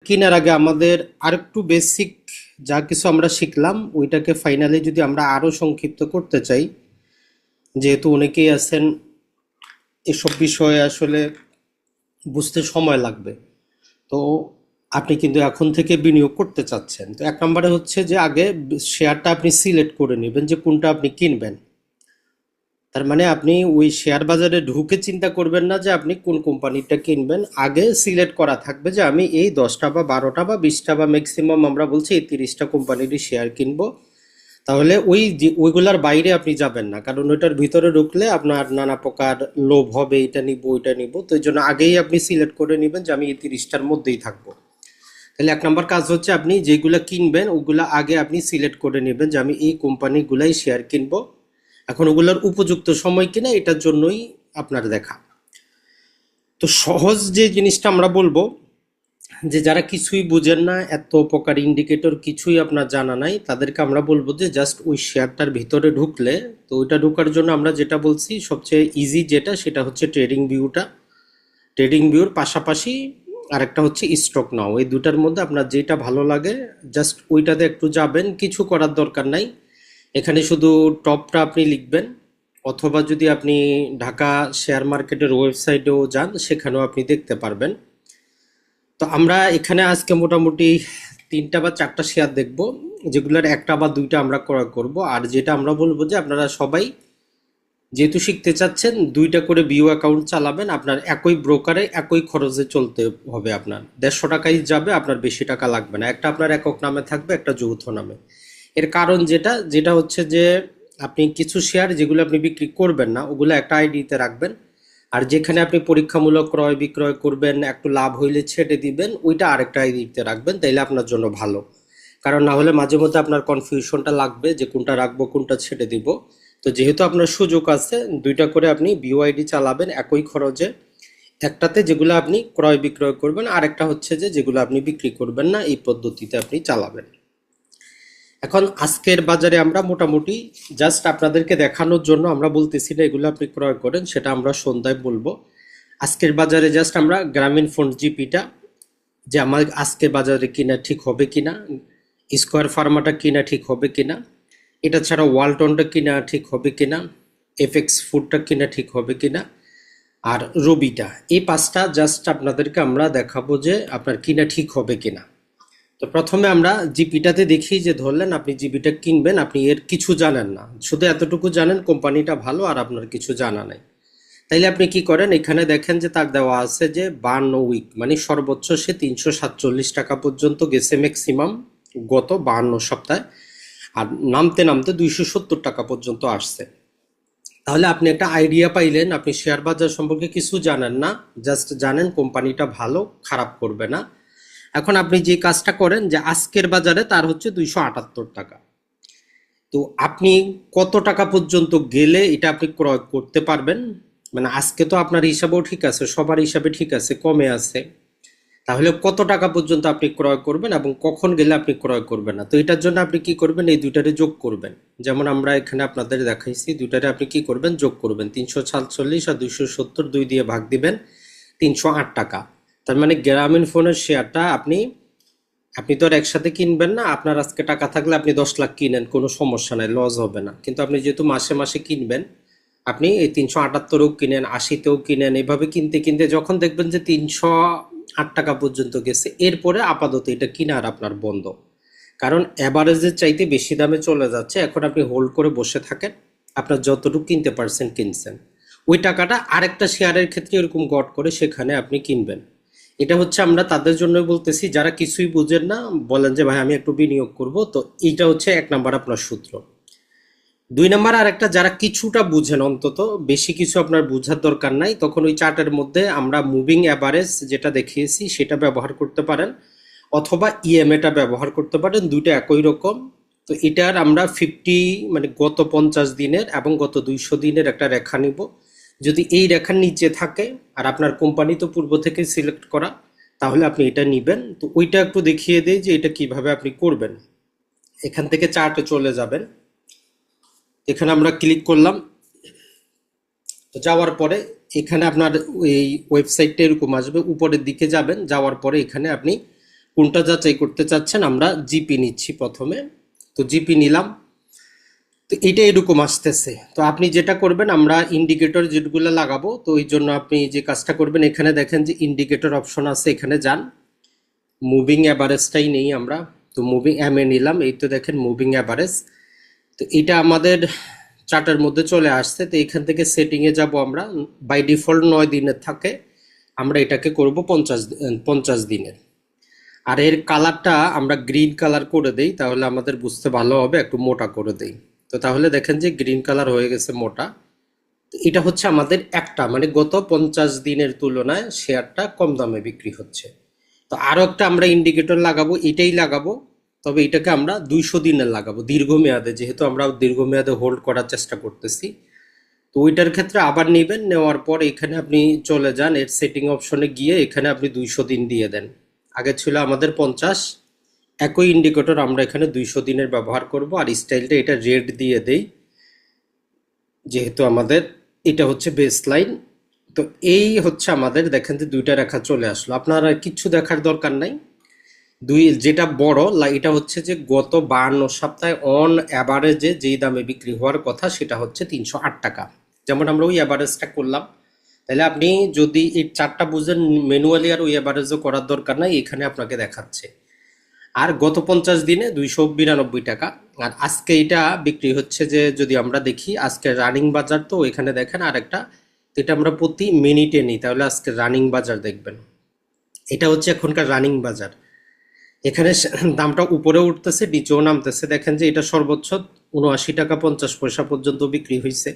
কেনার আগে আমাদের আরেকটু বেসিক যা কিছু আমরা শিখলাম ওইটাকে ফাইনালি যদি আমরা আরো সংক্ষিপ্ত করতে চাই, যেহেতু অনেকেই আছেন এসব বিষয়ে আসলে বুঝতে সময় লাগবে। তো আপনি কিন্তু এখন থেকে বিনিয়োগ করতে চাচ্ছেন, তো এক নম্বরে হচ্ছে যে আগে শেয়ারটা আপনি সিলেক্ট করে নেবেন যে কোনটা আপনি কিনবেন। তার মানে আপনি ওই শেয়ার বাজারে ঢুকে চিন্তা করবেন না যে আপনি কোন কোম্পানিটা কিনবেন, আগে সিলেক্ট করা থাকবে যে আমি এই 10টা বা 12টা বা 20টা বা ম্যাক্সিমাম আমরা বলছি এই 30টা কোম্পানিরই শেয়ার কিনবো। তাহলে ওইগুলার বাইরে আপনি যাবেন না, কারণ ওইটার ভিতরে ঢুকলে আপনার নানা প্রকার লোভ হবে, এটা নিব ওইটা নিব। তো এই জন্য আগেই আপনি সিলেক্ট করে নেবেন যে আমি এই 30টার মধ্যেই থাকবো। তাহলে এক নম্বর কাজ হচ্ছে আপনি যেগুলা কিনবেন ওগুলা আগে আপনি সিলেক্ট করে নেবেন যে আমি এই কোম্পানিগুলাই শেয়ার কিনবো। এখন ওগুলোর উপযুক্ত সময় কিনা এটার জন্যই আপনার দেখা। তো সহজ যে জিনিসটা আমরা বলবো, যে যারা কিছুই বুঝেন না, এত প্রকার ইন্ডিকেটর কিছুই আপনার জানা নাই, তাদেরকে আমরা বলবো যে জাস্ট ওই শেয়ারটার ভিতরে ঢুকলে, তো ওইটা ঢোকার জন্য আমরা যেটা বলছি সবচেয়ে ইজি যেটা, সেটা হচ্ছে ট্রেডিং ভিউটা। ট্রেডিং ভিউর পাশাপাশি আরেকটা হচ্ছে স্টক নাও। এই দুটার মধ্যে আপনার যেটা ভালো লাগে জাস্ট ওইটাতে একটু যাবেন, কিছু করার দরকার নাই। এখানে শুধু টপটা আপনি লিখবেন, অথবা যদি আপনি ঢাকা শেয়ার মার্কেটের ওয়েবসাইটেও যান সেখানেও আপনি দেখতে পারবেন। তো আমরা এখানে আজকে মোটামুটি 3টা বা 4টা শেয়ার দেখব, যেগুলোর একটা বা দুইটা আমরা ক্রয় করব। আর যেটা আমরা বলবো যে আপনারা সবাই যেহেতু শিখতে চাচ্ছেন, 2টা করে বিও অ্যাকাউন্ট চালাবেন, আপনার একই ব্রোকারে একই খরচে চলতে হবে। আপনার 150 টাকাই যাবে, আপনার বেশি টাকা লাগবে না। একটা আপনার একক নামে থাকবে, একটা যৌথ নামে। এর কারণ যেটা যেটা হচ্ছে যে আপনি কিছু শেয়ার যেগুলো আপনি বিক্রি করবেন না ওগুলো একটা আইডিতে রাখবেন, আর যেখানে আপনি পরীক্ষামূলক ক্রয় বিক্রয় করবেন, একটু লাভ হইলে ছেড়ে দিবেন, ওইটা আরেকটা আইডিতে রাখবেন, তাইলে আপনার জন্য ভালো। কারণ না হলে মাঝে মধ্যে আপনার কনফিউশনটা লাগবে যে কোনটা রাখবো কোনটা ছেড়ে দিব। তো যেহেতু আপনার সুযোগ আছে, 2টা করে আপনি বিওআইডি চালাবেন একই খরচে। একটাতে যেগুলো আপনি ক্রয় বিক্রয় করবেন, আর একটা হচ্ছে যে যেগুলো আপনি বিক্রি করবেন না, এই পদ্ধতিতে আপনি চালাবেন। এখন আজকের বাজারে আমরা মোটামুটি জাস্ট আপনাদেরকে দেখানোর জন্য আমরা বলতেছি না এগুলো আপনি ক্রয় করেন, সেটা আমরা সন্ধ্যায় বলবো। আজকের বাজারে জাস্ট আমরা গ্রামীণ ফোন জিপিটা, যে আমার আজকের বাজারে কিনা ঠিক হবে কিনা, স্কোয়ার ফার্মাটা কিনা ঠিক হবে কিনা, এটা ছাড়া ওয়ালটনটা কিনা ঠিক হবে কিনা, এফএক্স ফুডটা কিনা ঠিক হবে কিনা, আর রবিটা, এই 5টা জাস্ট আপনাদেরকে আমরা দেখাবো যে আপনার কিনা ঠিক হবে কিনা। তো প্রথমে আমরা জিপিটাতে দেখি যে ধরলেন আপনি জিপিটা কিনবেন, আপনি এর কিছু জানেন না, শুধু এতটুকু জানেন কোম্পানিটা ভালো আর আপনার কিছু জানা নাই। তাইলে আপনি কি করেন, এখানে দেখেন যে তার দেওয়া আছে যে 52 উইক, মানে সর্বোচ্চ সে 347 টাকা পর্যন্ত গেছে ম্যাক্সিমাম গত 52 সপ্তাহে, আর নামতে নামতে 270 টাকা পর্যন্ত আসছে। তাহলে আপনি একটা আইডিয়া পাইলেন, আপনি শেয়ার বাজার সম্পর্কে কিছু জানেন না, জাস্ট জানেন কোম্পানিটা ভালো, খারাপ করবে না। এখন আপনি যে কাজটা করেন যে আজকের বাজারে তার হচ্ছে 278 টাকা, তো আপনি কত টাকা পর্যন্ত গেলে এটা আপনি ক্রয় করতে পারবেন। মানে আজকে তো আপনার হিসাবেও ঠিক আছে, সবার হিসাবে ঠিক আছে, কমে আছে। তাহলে কত টাকা পর্যন্ত আপনি ক্রয় করবেন এবং কখন গেলে আপনি ক্রয় করবেন না। তো এটার জন্য আপনি কি করবেন, এই দুইটারে যোগ করবেন। যেমন আমরা এখানে আপনাদের দেখাইছি, দুইটারে আপনি কি করবেন, যোগ করবেন। 347 আর 270 2 দিয়ে ভাগ দিবেন, 308 টাকা। তার মানে গ্রামীণ ফোনের শেয়ারটা আপনি আপনি তো আর একসাথে কিনবেন না। আপনার আজকে টাকা থাকলে আপনি 10 লাখ কিনেন, কোনো সমস্যা নাই, লস হবে না। কিন্তু আপনি যেহেতু মাসে মাসে কিনবেন, আপনি এই 378ও কিনেন, 80তেও কিনেন, এভাবে কিনতে কিনতে যখন দেখবেন যে 308 টাকা পর্যন্ত গেছে, এরপরে আপাতত এটা কিনার আপনার বন্ধ। কারণ অ্যাভারেজের চাইতে বেশি দামে চলে যাচ্ছে। এখন আপনি হোল্ড করে বসে থাকেন, আপনার যতটুকু কিনতে পারছেন কিনছেন, ওই টাকাটা আরেকটা শেয়ারের ক্ষেত্রে এরকম গট করে সেখানে আপনি কিনবেন। এটা হচ্ছে আমরা তাদের জন্য বলতেছি যারা কিছুই বুঝেন না, বলেন যে ভাই আমি একটু বিনিয়োগ করব। তো এইটা হচ্ছে 1 নাম্বার আপনার সূত্র। 2 নাম্বার আর একটা, যারা কিছুটা বুঝেন, অন্তত বেশি কিছু আপনার বুঝার দরকার নাই, তখন ওই চার্টের মধ্যে আমরা মুভিং অ্যাভারেজ যেটা দেখিয়েছি সেটা ব্যবহার করতে পারেন, অথবা ইএমএটা ব্যবহার করতে পারেন, দুইটা একই রকম। তো এটার আমরা 50 মানে গত 50 দিনের এবং গত 200 দিনের একটা রেখা নিব। যদি এই রেখার নিচে থাকে, আর আপনার কোম্পানি তো পূর্ব থেকে সিলেক্ট করা, তাহলে আপনি এটা নিবেন। তো ওইটা একটু দেখিয়ে দেই যে এটা কিভাবে আপনি করবেন। এখান থেকে চার্টে চলে যাবেন, এখানে আমরা ক্লিক করলাম। তো যাওয়ার পরে এখানে আপনার এই ওয়েবসাইটটা এরকম আসবে, উপরের দিকে যাবেন, যাওয়ার পরে এখানে আপনি কোনটা যাচাই করতে চাচ্ছেন, আমরা জিপি নিচ্ছি প্রথমে। তো জিপি নিলাম, তো এটা এরকম আসতেছে। তো আপনি যেটা করবেন, আমরা ইন্ডিকেটর যেগুলো লাগাবো, তো ওই জন্য আপনি যে কাজটা করবেন, এখানে দেখেন যে ইন্ডিকেটর অপশন আছে, এখানে যান, মুভিং অ্যাভারেজটাই নেই আমরা। তো মুভিং এ নিলাম, এই তো দেখেন মুভিং অ্যাভারেজ। তো এটা আমাদের চার্টের মধ্যে চলে আসছে। তো এখান থেকে সেটিংয়ে যাব আমরা। বাই ডিফল্ট 9 দিনের থাকে, আমরা এটাকে করব 50 দিনের। আর এর কালারটা আমরা গ্রিন কালার করে দেই, তাহলে আমাদের বুঝতে ভালো হবে, একটু মোটা করে দেই। তো তাহলে দেখেন যে গ্রিন কালার হয়ে গেছে মোটা। তো এটা হচ্ছে আমাদের একটা, মানে গত 50 দিনের তুলনায় শেয়ারটা কম দামে বিক্রি হচ্ছে। তো আরো একটা আমরা ইন্ডিকেটর লাগাবো, এটাই লাগাবো, তবে এটাকে আমরা 200 দিনের লাগাবো, দীর্ঘমেয়াদে, যেহেতু আমরা দীর্ঘমেয়াদে হোল্ড করার চেষ্টা করতেছি। তো ওইটার ক্ষেত্রে আবার নেবেন, নেওয়ার পর এখানে আপনি চলে যান, এর সেটিং অপশনে গিয়ে এখানে আপনি 200 দিন দিয়ে দেন। আগে ছিল আমাদের 50, একই ইন্ডিকেটর আমরা এখানে 200 দিনের ব্যবহার করব। আর স্টাইলটা এটা রেড দিয়ে দেই, যেহেতু আমাদের এটা হচ্ছে বেস লাইন। তো এই হচ্ছে আমাদের, দেখেন যে দুইটা রেখা চলে আসলো, আপনার আর কিচ্ছু দেখার দরকার নাই। যেটা বড় এটা হচ্ছে যে গত 52 সপ্তাহে অন অ্যাভারেজে যেই দামে বিক্রি হওয়ার কথা, সেটা হচ্ছে 308 টাকা। যেমন আমরা ওই অ্যাভারেজটা করলাম। তাহলে আপনি যদি এই চারটা বুঝেন, ম্যানুয়ালি আর ওই অ্যাভারেজও করার দরকার নাই, এখানে আপনাকে দেখাচ্ছে। আর গত 50 দিনে 292 টাকা। আর আজকে এটা বিক্রি হচ্ছে, যে যদি আমরা দেখি আজকে রানিং বাজার, তো এখানে দেখেন আরেকটা, তো এটা আমরা প্রতি মিনিটে নিই, তাহলে আজকে রানিং বাজার দেখবেন। এটা হচ্ছে এখনকার রানিং বাজার। এখানে দামটা উপরে উঠতেছে, নিচেও নামতেছে। দেখেন যে এটা সর্বোচ্চ 79 টাকা 50 পয়সা পর্যন্ত বিক্রি হয়েছে,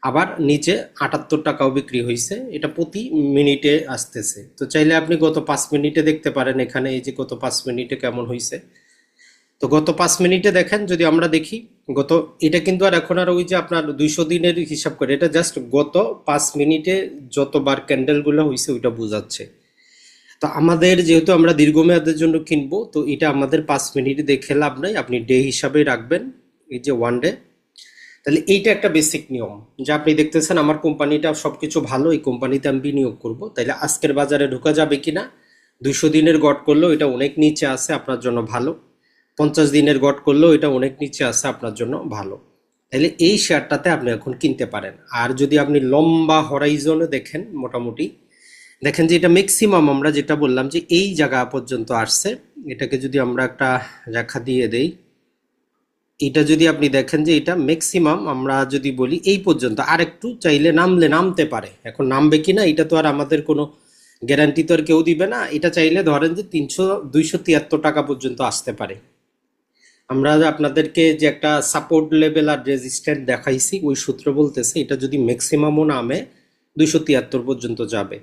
আবার নিচে 78 টাকাও বিক্রি হয়েছে। এটা প্রতি মিনিটে আসতেছে। তো চাইলে আপনি গত 5 মিনিটে দেখতে পারেন, এখানে এই যে গত 5 মিনিটে কেমন হয়েছে। তো গত 5 মিনিটে দেখেন, যদি আমরা দেখি গত, এটা কিন্তু আর এখন আর ওই যে আপনার 200 দিনের হিসাব করে, এটা জাস্ট গত 5 মিনিটে যতবার ক্যান্ডেলগুলো হয়েছে ওইটা বোঝাচ্ছে। তো আমাদের যেহেতু আমরা দীর্ঘমেয়াদের জন্য কিনবো, তো এটা আমাদের 5 মিনিটে দেখে লাভ নাই, আপনি ডে হিসাবে রাখবেন, এই যে 1 ডে। তাহলে এইটা একটা বেসিক নিয়ম, যে আপনি দেখতেছেন আমার কোম্পানিটা সবকিছু ভালো, এই কোম্পানিতে আমি বিনিয়োগ করব। তাইলে আজকের বাজারে ঢোকা যাবে কিনা? 200 দিনের গড় করলেও এটা অনেক নিচে আছে, আপনার জন্য ভালো। 50 দিনের গড় করলেও এটা অনেক নিচে আছে, আপনার জন্য ভালো। তাহলে এই শেয়ারটাতে আপনি এখন কিনতে পারেন। আর যদি আপনি লম্বা হরাইজনে দেখেন, মোটামুটি দেখেন যে এটা ম্যাক্সিমাম, আমরা যেটা বললাম যে এই জায়গা পর্যন্ত আসছে। এটাকে যদি আমরা একটা রেখা দিয়ে দেই, এটা যদি আপনি দেখেন যে এটা ম্যাক্সিমাম, আমরা যদি বলি এই পর্যন্ত, আর একটু চাইলে নামতে পারে। এখন নামবে কিনা এটা তো আর আমাদের কোনো গ্যারান্টি তো আর কেউ দিবে না। এটা চাইলে ধরেন যে 273 টাকা পর্যন্ত আসতে পারে। আমরা আপনাদেরকে যে একটা সাপোর্ট লেভেল আর রেজিস্ট্যান্ট দেখাইছি, ওই সূত্র বলতেছে এটা যদি ম্যাক্সিমামও নামে 273 পর্যন্ত যাবে।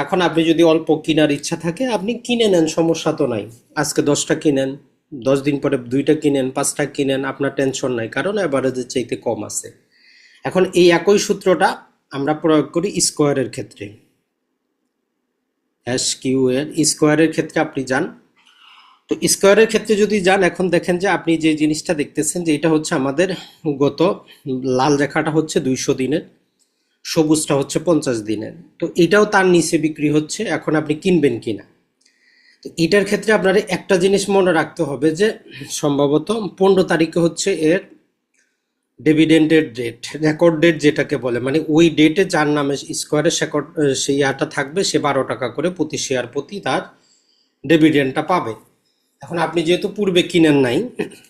এখন আপনি যদি অল্প কেনার ইচ্ছা থাকে, আপনি কিনে নেন, সমস্যা তো নাই। আজকে 10টা কিনেন, 10 দিন পরে 2টা কিনেন, 5টা কিনেন, আপনার টেনশন নাই, কারণ অ্যাভারেজের চাইতে কম আছে। এখন এই একই সূত্রটা আমরা প্রয়োগ করি স্কোয়ারের ক্ষেত্রে। SQ এর স্কোয়ারের ক্ষেত্রে আপনি যান। তো স্কোয়ারের ক্ষেত্রে যদি যান, এখন দেখেন যে আপনি যে জিনিসটা দেখতেছেন, যে এটা হচ্ছে আমাদের গত, লাল রেখাটা হচ্ছে 200 দিনের, সবুজটা হচ্ছে 50 দিনের। তো এটাও তার নিচে বিক্রি হচ্ছে। এখন আপনি কিনবেন কিনা, তো এটার ক্ষেত্রে আপনার একটা জিনিস মনে রাখতে হবে, যে সম্ভবত 15 তারিখে হচ্ছে এর ডিভিডেন্ডের ডেট, রেকর্ড ডেট যেটাকে বলে, মানে ওই ডেটে যার নামে স্কোয়ারের সেই ইয়াটা থাকবে, সে 12 টাকা করে প্রতি শেয়ার প্রতি তার ডিভিডেন্ডটা পাবে। এখন আপনি যেহেতু পূর্বে কিনেন নাই,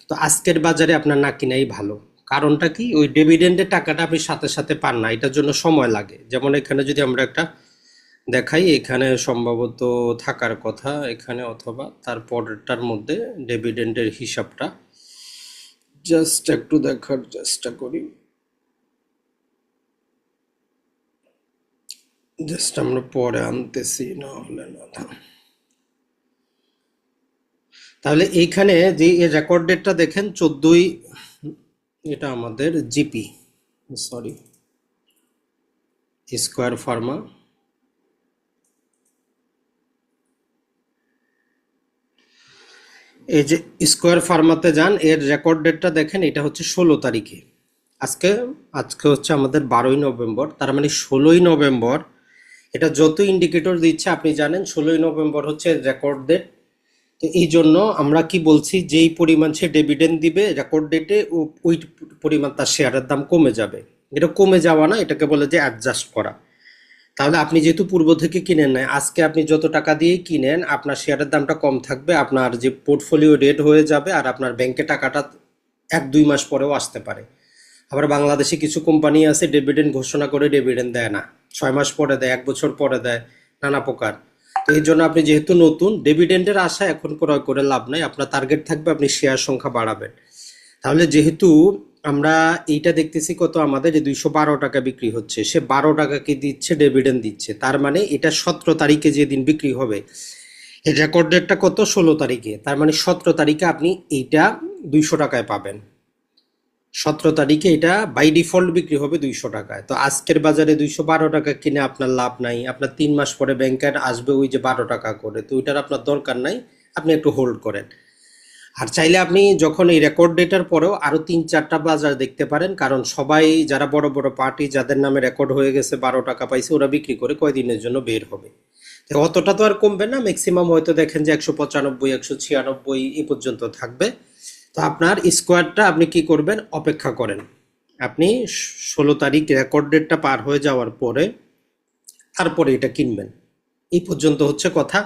তো আজকের বাজারে আপনার না কিনাই ভালো। কারণটা কি? ওই ডিভিডেন্ডের টাকাটা আপনি সাথে সাথে পান না, এটার জন্য সময় লাগে। যেমন এখানে যদি আমরা একটা দেখাই, এখানে সম্ভবত থাকার কথা এখানে, অথবা তার পরেরটার মধ্যে ডিভিডেন্ডের হিসাবটা জাস্ট একটু দেখার চেষ্টা করি। জাস্ট আমরা পরে আনতেছি, না হলে না। তাহলে এইখানে যে রেকর্ড ডেটটা দেখেন 14ই, এটা আমাদের জিপি, সরি, স্কোয়ার ফার্মা। এই যে স্কোয়ার ফার্মাতে যান, এর রেকর্ড ডেটটা দেখেন, এটা হচ্ছে 16 তারিখে। আজকে আজকে হচ্ছে আমাদের 12ই নভেম্বর, তার মানে 16ই নভেম্বর। এটা যত ইন্ডিকেটর দিচ্ছে আপনি জানেন, 16ই নভেম্বর হচ্ছে রেকর্ড ডেট। তো এই জন্য আমরা কি বলছি, যেই পরিমাণ সে ডিভিডেন্ড দিবে রেকর্ড ডেটে, ওই পরিমাণ তার শেয়ারের দাম কমে যাবে। এটা কমে যাওয়া না, এটাকে বলে যে অ্যাডজাস্ট করা। তাহলে আপনি যেহেতু পূর্ব থেকে কিনেন নাই, আজকে আপনি যত টাকা দিয়ে কিনেন আপনার শেয়ারের দামটা কম থাকবে, আপনার যে পোর্টফোলিও রেট হয়ে যাবে, আর আপনার ব্যাংকে টাকাটা 1-2 মাস পরেও আসতে পারে। আবার বাংলাদেশে কিছু কোম্পানি আছে ডিভিডেন্ড ঘোষণা করে ডিভিডেন্ড দেয় না, 6 মাস পরে দেয়, 1 বছর পরে দেয়, নানা প্রকার। তো এই জন্য আপনি যেহেতু নতুন, ডিভিডেন্ডের আশা এখন ক্রয় করে লাভ নাই। আপনার টার্গেট থাকবে আপনি শেয়ার সংখ্যা বাড়াবেন। তাহলে যেহেতু আমরা এইটা দেখতেছি কত, আমাদের যে 212 টাকা বিক্রি হচ্ছে, সে 12 টাকাকে দিচ্ছে, ডিভিডেন্ড দিচ্ছে, তার মানে এটা 17 তারিখে যেদিন বিক্রি হবে, এর রেকর্ড ডেটটা কত, 16 তারিখে, তার মানে 17 তারিখে আপনি এইটা 200 টাকায় পাবেন। 17 তারিখে এটা বাই ডিফল্ট বিক্রি হবে 200 টাকায়। তো আজকের বাজারে 212 টাকা কিনে আপনার লাভ নাই, আপনার 3 মাস পরে ব্যাংকে আসবে ওই যে 12 টাকা করে, তো ওইটার আপনার দরকার নাই, আপনি একটু হোল্ড করেন। আর চাইলে আপনি যখন এই রেকর্ড ডেটার পরেও আরো 3-4টা বাজার দেখতে পারেন, কারণ সবাই যারা বড় বড় পার্টি যাদের নামে রেকর্ড হয়ে গেছে 12 টাকা পাইছে, ওরা বিক্রি করে কয়দিনের জন্য বের হবে। তো অতটা তো আর কমবে না, ম্যাক্সিমাম হয়তো দেখেন যে 195, 196 এই পর্যন্ত থাকবে। তো আপনার স্কোয়ারটা আপনি কি করবেন, অপেক্ষা করেন। আপনি 16 তারিখ রেকর্ড ডেটটা পার হয়ে যাওয়ার পরে তারপরে এটা কিনবেন। এই পর্যন্ত হচ্ছে কথা।